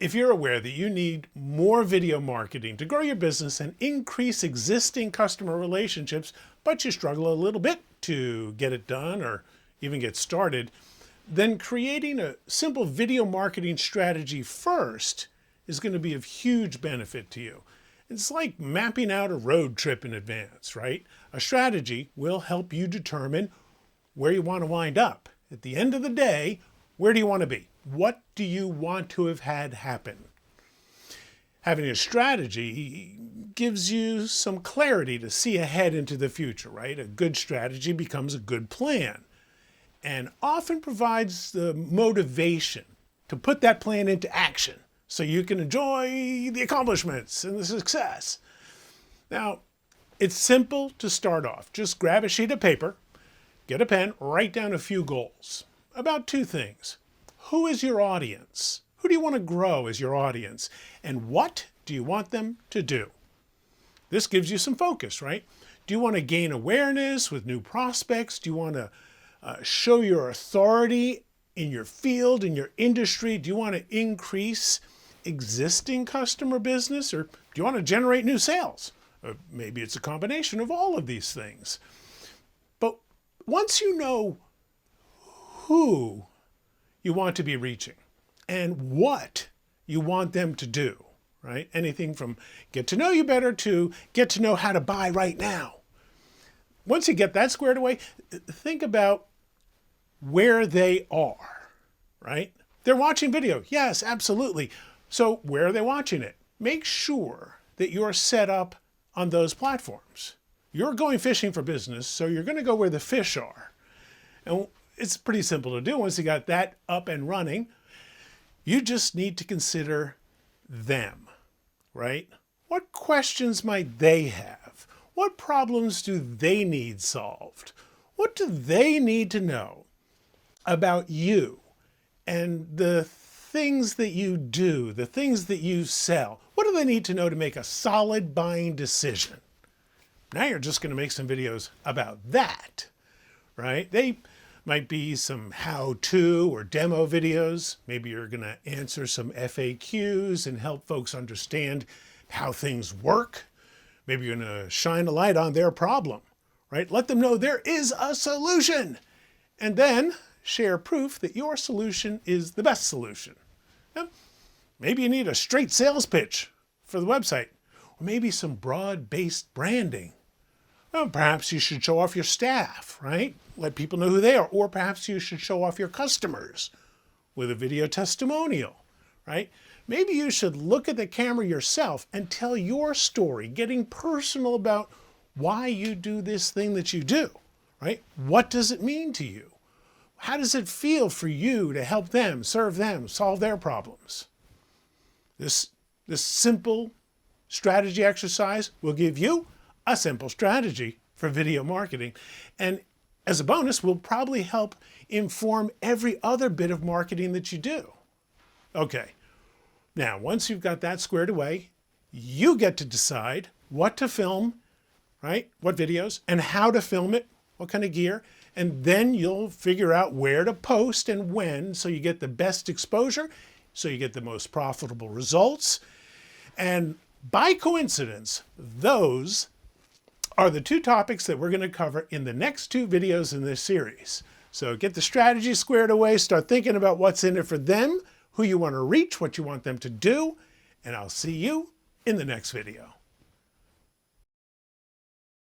If you're aware that you need more video marketing to grow your business and increase existing customer relationships, but you struggle a little bit to get it done or even get started, then creating a simple video marketing strategy first is going to be of huge benefit to you. It's like mapping out a road trip in advance, right? A strategy will help you determine where you want to wind up. At the end of the day, where do you want to be? What do you want to have had happen? Having a strategy gives you some clarity to see ahead into the future, right? A good strategy becomes a good plan and often provides the motivation to put that plan into action so you can enjoy the accomplishments and the success. Now, it's simple to start off. Just grab a sheet of paper, get a pen, write down a few goals about two things. Who is your audience? Who do you want to grow as your audience? And what do you want them to do? This gives you some focus, right? Do you want to gain awareness with new prospects? Do you want to show your authority in your field, in your industry? Do you want to increase existing customer business? Or do you want to generate new sales? Or maybe it's a combination of all of these things. But once you know who you want to be reaching and what you want them to do, right? Anything from get to know you better to get to know how to buy right now. Once you get that squared away, think about where they are, right? They're watching video. Yes, absolutely. So where are they watching it? Make sure that you're set up on those platforms. You're going fishing for business, so you're going to go where the fish are. And it's pretty simple to do. Once you got that up and running, you just need to consider them, right? What questions might they have? What problems do they need solved? What do they need to know about you and the things that you do, the things that you sell? What do they need to know to make a solid buying decision? Now you're just going to make some videos about that, right? They might be some how-to or demo videos. Maybe you're going to answer some FAQs and help folks understand how things work. Maybe you're going to shine a light on their problem, right? Let them know there is a solution. And then share proof that your solution is the best solution. Now, maybe you need a straight sales pitch for the website, or maybe some broad-based branding. Well, perhaps you should show off your staff, right? Let people know who they are. Or perhaps you should show off your customers with a video testimonial, right? Maybe you should look at the camera yourself and tell your story, getting personal about why you do this thing that you do, right? What does it mean to you? How does it feel for you to help them, serve them, solve their problems? This simple strategy exercise will give you a simple strategy for video marketing. And as a bonus, will probably help inform every other bit of marketing that you do. Okay, now once you've got that squared away, you get to decide what to film, right? What videos and how to film it, what kind of gear. And then you'll figure out where to post and when, so you get the best exposure, so you get the most profitable results. And by coincidence, those are the two topics that we're going to cover in the next two videos in this series. So get the strategy squared away, start thinking about what's in it for them, who you want to reach, what you want them to do, and I'll see you in the next video.